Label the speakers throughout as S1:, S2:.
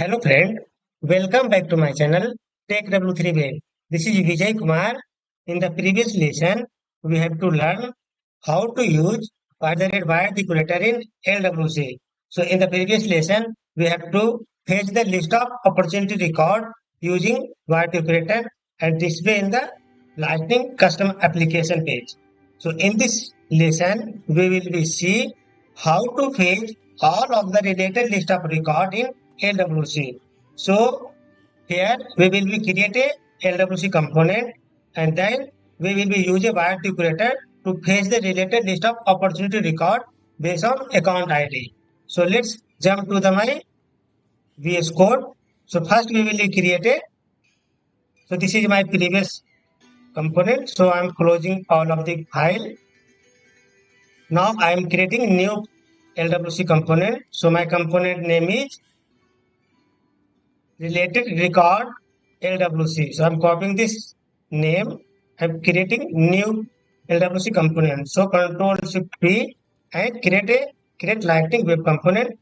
S1: Hello friend, welcome back to my channel Tech W3 Way. This is Vijay Kumar. In the previous lesson, we have to learn how to use wire decorator in LWC. So in the previous lesson, we have to fetch the list of opportunity record using wire decorator and display in the Lightning custom application page. So in this lesson, we will be see how to fetch all of the related list of record in LWC. So here we will be create a LWC component and then we will be use a wire decorator to fetch the related list of opportunity record based on account ID. So let's jump to the my VS Code. So first we will create a, so this is my previous component. So I'm closing all of the file. Now I am creating new LWC component. So my component name is related record LWC. So I'm copying this name. I'm creating new LWC component. So Control Shift P and create Lightning Web component.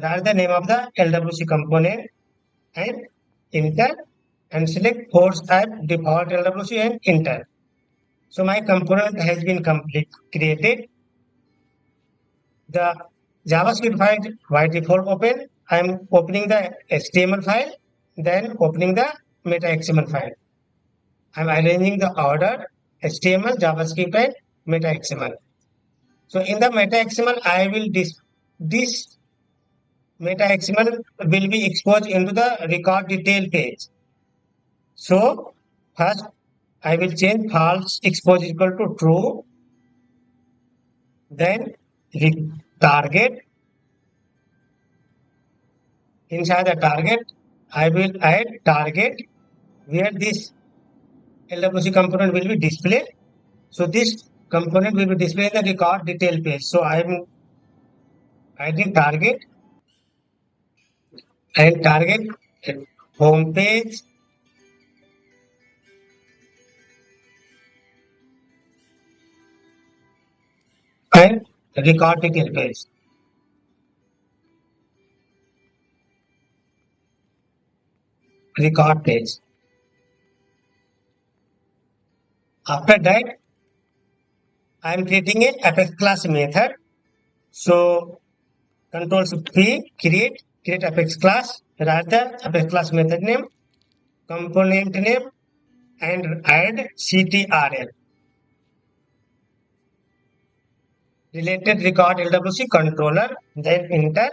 S1: Write the name of the LWC component and enter and select force type default LWC and enter. So my component has been created. The JavaScript file by default open. I'm opening the HTML file, then opening the meta.xml file. I'm arranging the order HTML, JavaScript, and meta.xml. So in the meta.xml, I will this meta.xml will be exposed into the record detail page. So first I will change false expose equal to true. Then target. Inside the target, I will add target where this LWC component will be displayed. So this component will be displayed in the record detail page. So I am adding target and target home page. And record detail page. Record page. After that, I am creating a Apex class method. So Control Shift P, create Apex class, write the Apex class method name, component name, and add CTRL. Related record LWC controller, then enter,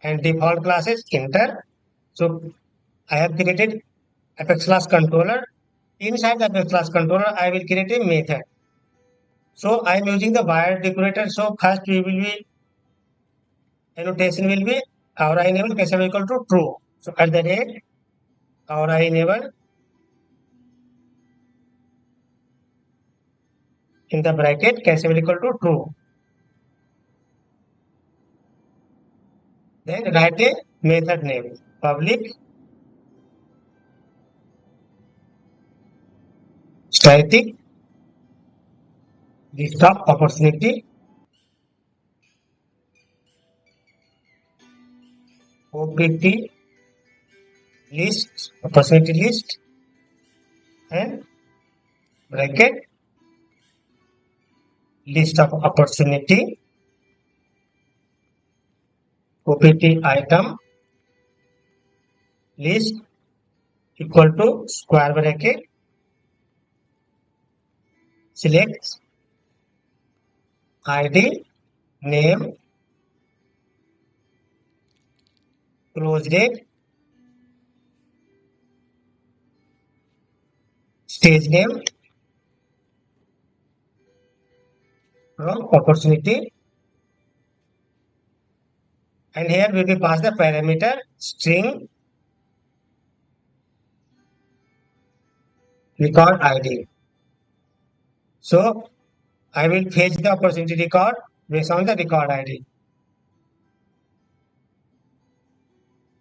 S1: and default classes enter. So I have created Apex class controller. Inside the Apex class controller, I will create a method. So I am using the wire decorator. So first we will be annotation will be our enable case equal to true. So at the rate our enable in the bracket case equal to true. Then write a method name public static list of opportunity OPT list opportunity list and bracket list of opportunity OPT item list equal to square bracket select ID name close date stage name from opportunity and here we will pass the parameter string record ID. So I will fetch the opportunity record based on the record ID.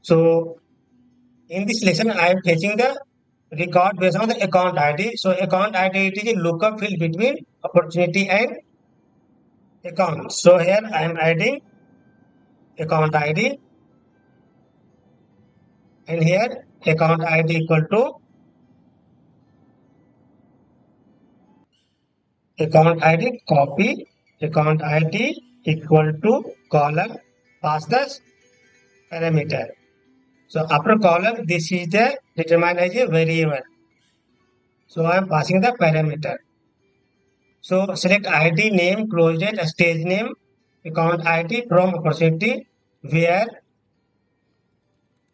S1: So in this lesson, I am fetching the record based on the account ID. So account ID it is a lookup field between opportunity and account. So here I am adding account ID and here account ID equal to account ID, copy account ID equal to column, pass the parameter. So after column, this is the determined as a variable. So I am passing the parameter. So select ID, name, close date, stage name, account ID from opportunity where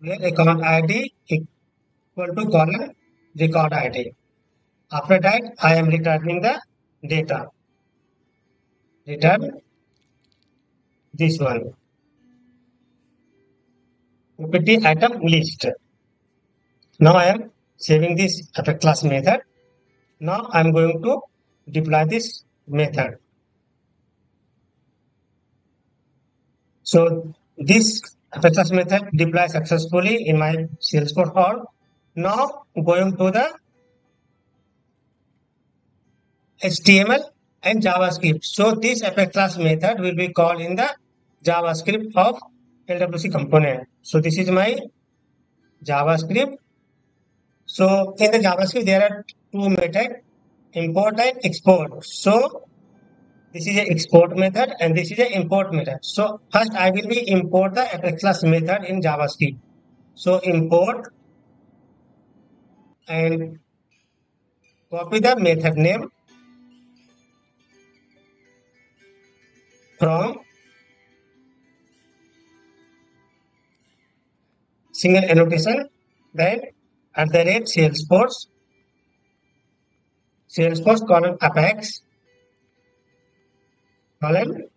S1: account ID equal to column record ID. After that, I am returning the data. Return this one. OPT item list. Now I am saving this effect class method. Now I am going to deploy this method. So this effect class method deployed successfully in my Salesforce org. Now going to the HTML and JavaScript. So this effect class method will be called in the JavaScript of LWC component. So this is my JavaScript. So in the JavaScript there are two methods, import and export. So this is an export method and this is an import method. So first I will be import the effect class method in JavaScript. So import and copy the method name from single annotation, then at the rate Salesforce colon apex colon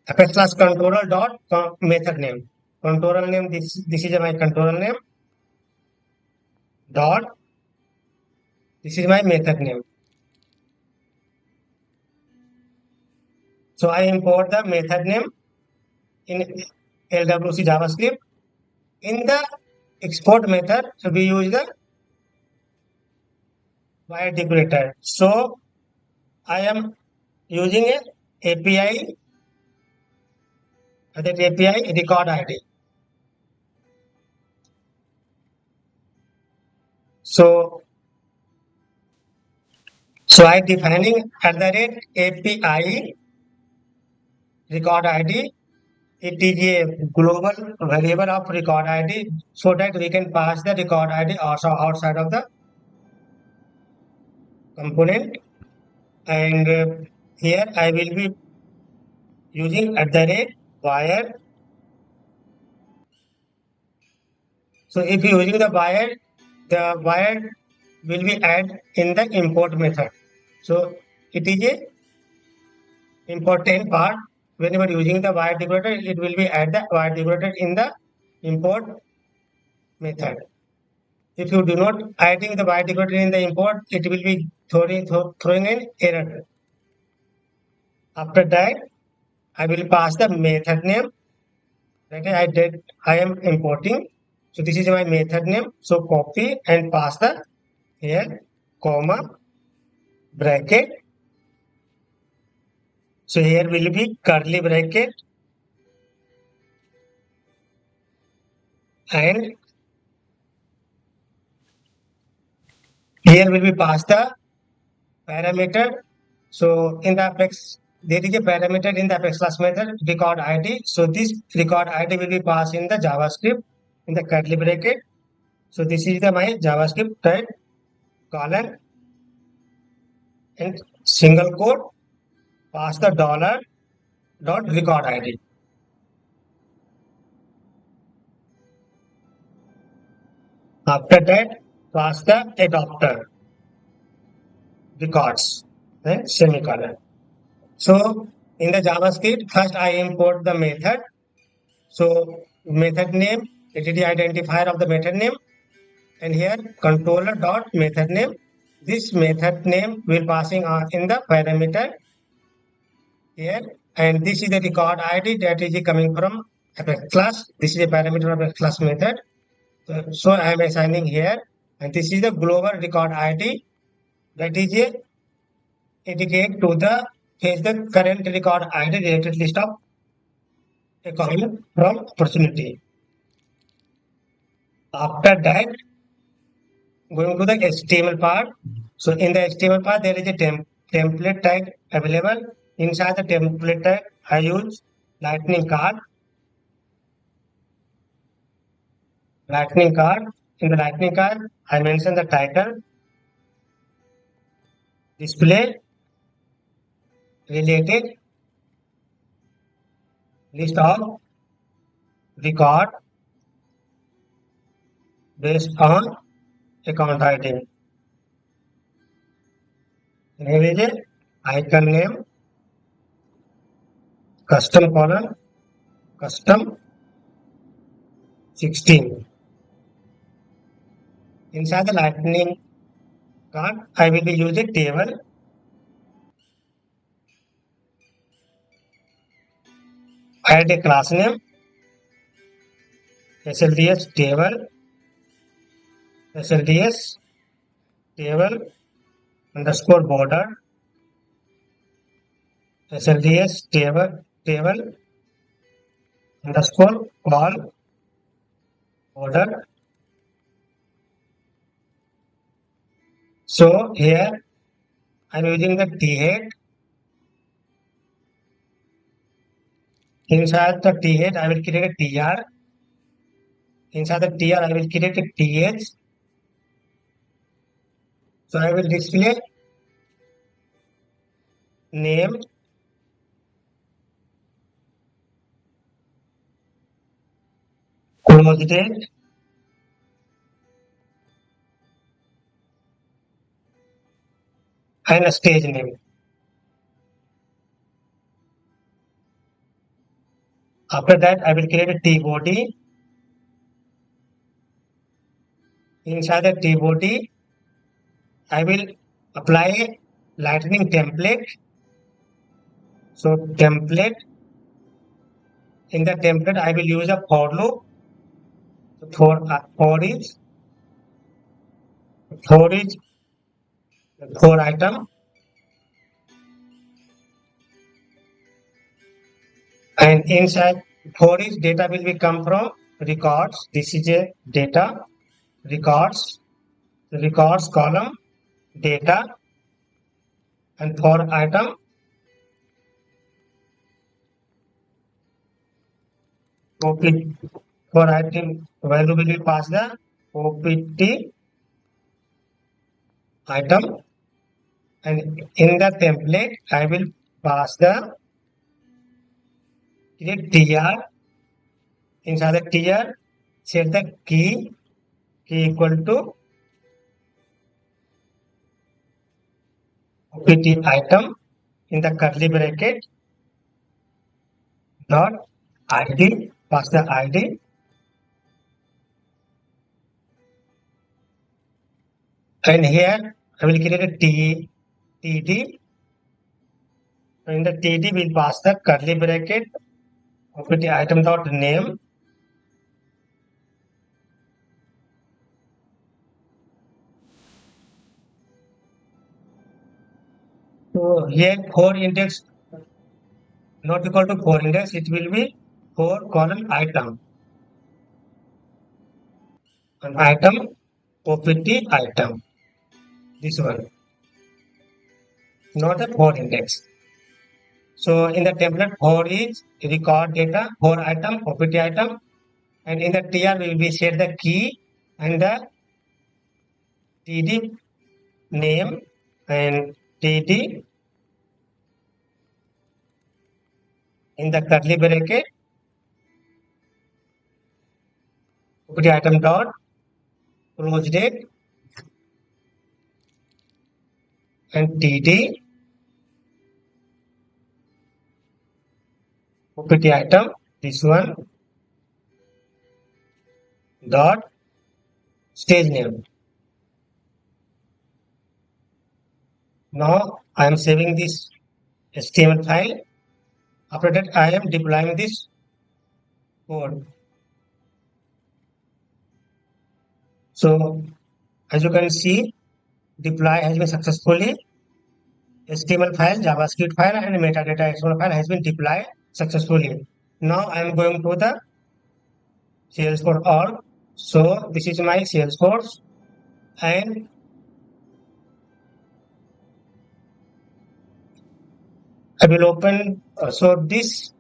S1: apex class controller dot method name. Controller name, this is my controller name dot, this is my method name. So I import the method name in LWC JavaScript. In the export method, we use the wire decorator. So I am using a API, that API record ID. So I defining at the rate API record ID. It is a global variable of record ID so that we can pass the record ID also outside of the component. And here I will be using at the rate wire. So if you using the wire will be add in the import method. So it is a important part. Whenever using the wire decorator, it will be add the wire decorator in the import method. If you do not adding the wire decorator in the import, it will be throwing an error. After that, I will pass the method name that I am importing. So this is my method name. So copy and pass the here comma bracket. So here will be curly bracket and here will be pass the parameter. So in the apex, there is a parameter in the apex class method record ID. So this record ID will be passed in the JavaScript in the curly bracket. So this is the my JavaScript type colon and single quote, pass the dollar dot record ID. After that, pass the adapter records and semicolon. So in the JavaScript, first I import the method. So method name, it is the identifier of the method name, and here controller dot method name. This method name will passing in the parameter here, and this is the record ID that is coming from Apex class. This is a parameter of Apex class method. So I am assigning here, and this is the global record ID that is a indicate to the fetch the current record ID related list of account from opportunity. After that, going to the HTML part. So in the HTML part, there is a template tag available. Inside the template tag, I use lightning card. Lightning card. In the lightning card, I mention the title, display, related, list of record based on account ID. Here is a icon name, custom column, custom 16. Inside the lightning card, I will be using table. Add a class name, SLDS table, SLDS table underscore border, SLDS table underscore call border. So here I'm using the T head. Inside the T head, I will create a TR. Inside the TR, I will create a TH. So I will display name, close date, and a stage name. After that, I will create a T body. Inside the T body, I will apply a lightning template. So template, in the template, I will use a for loop. For each for item, and inside for each data will be come from records. This is a data records column data, and for item OPT. For item value will be pass the OPT item, and in the template I will pass the TR. Inside the TR, set the key equal to OPT item in the curly bracket dot ID, pass the ID, and here I will create a TD. In the TD will pass the curly bracket OPT item dot name. So here 4 index not equal to 4 index, it will be 4 column item. An item, OPT item. This one, not a 4 index. So in the template 4 is record data, 4 item, OPT item, and in the TR we will be set the key and the TD name and TD in the curly bracket OPT item dot close date and TD OPT item, this one dot stage name. Now I am saving this HTML file. After that I am deploying this code. So as you can see, deploy has been successfully. HTML file, JavaScript file, and metadata XML file has been deployed successfully. Now I am going to the Salesforce org. So this is my Salesforce, and I will open. So this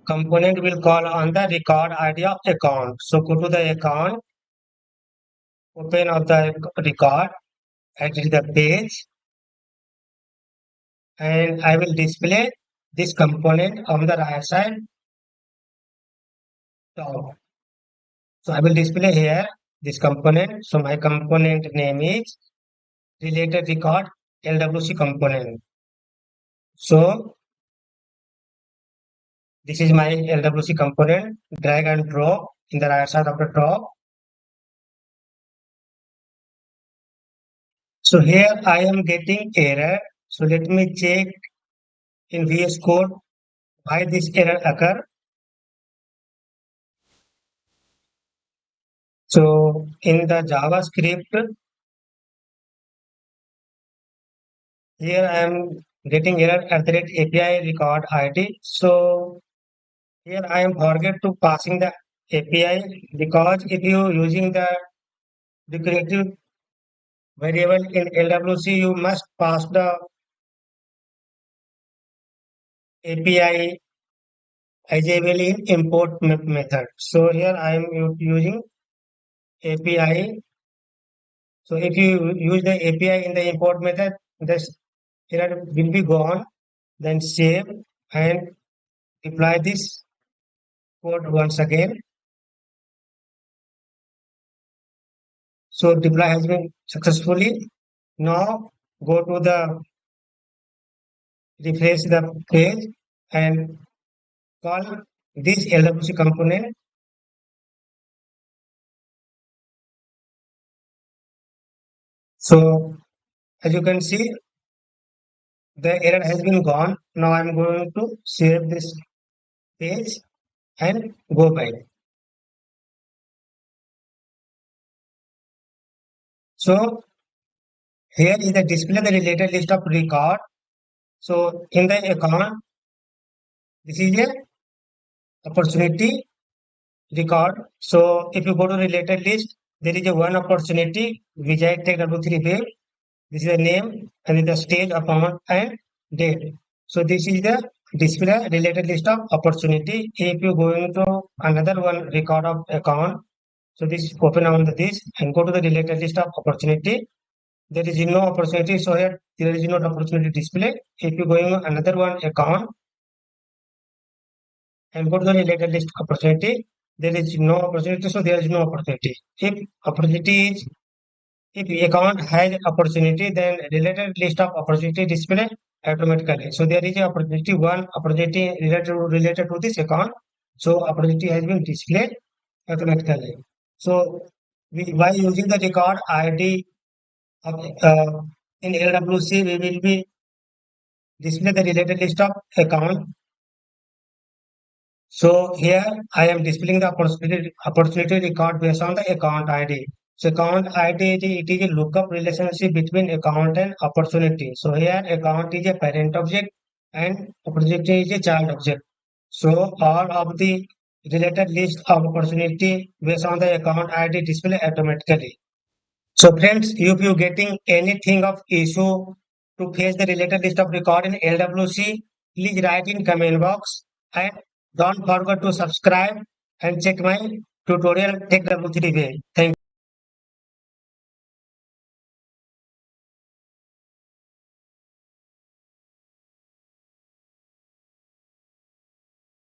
S1: component will call on the record ID of account. So go to the account, open of the record, edit the page, and I will display this component on the right side top. So I will display here this component. So my component name is related record LWC component. So this is my LWC component. Drag and drop in the right side of the top. So here I am getting error. So let me check in VS Code why this error occur. So in the JavaScript, here I am getting error at the rate API record ID. So here I am forget to passing the API, because if you using the declarative variable in LWC, you must pass the API as a well in import method. So here I am using API. So if you use the API in the import method, this error will be gone. Then save and apply this code once again. So deploy has been successfully. Now go to the refresh the page and call this LWC component. So as you can see, the error has been gone. Now I'm going to save this page and go back. So here is the display the related list of record. So in the account, this is a opportunity record. So if you go to related list, there is a one opportunity Vijay Tech W3 Web. This is the name and the stage, amount and date. So this is the display related list of opportunity. If you go into another one record of account, so this open on this and go to the related list of opportunity. There is no opportunity, so here there is no opportunity display. If you going another one account and go to the related list opportunity, there is no opportunity, so there is no opportunity. If opportunity is, if account has opportunity, then related list of opportunity display automatically. So there is a opportunity one opportunity related to this account. So opportunity has been displayed automatically. So by using the record ID of, in LWC, we will be display the related list of account. So here I am displaying the opportunity record based on the account ID. So account ID, it is a lookup relationship between account and opportunity. So here account is a parent object and opportunity is a child object. So all of the related list of opportunity based on the account ID display automatically. So friends, if you getting anything of issue to face the related list of record in LWC, please write in comment box and don't forget to subscribe and check my tutorial Tech W3 way. Thank you.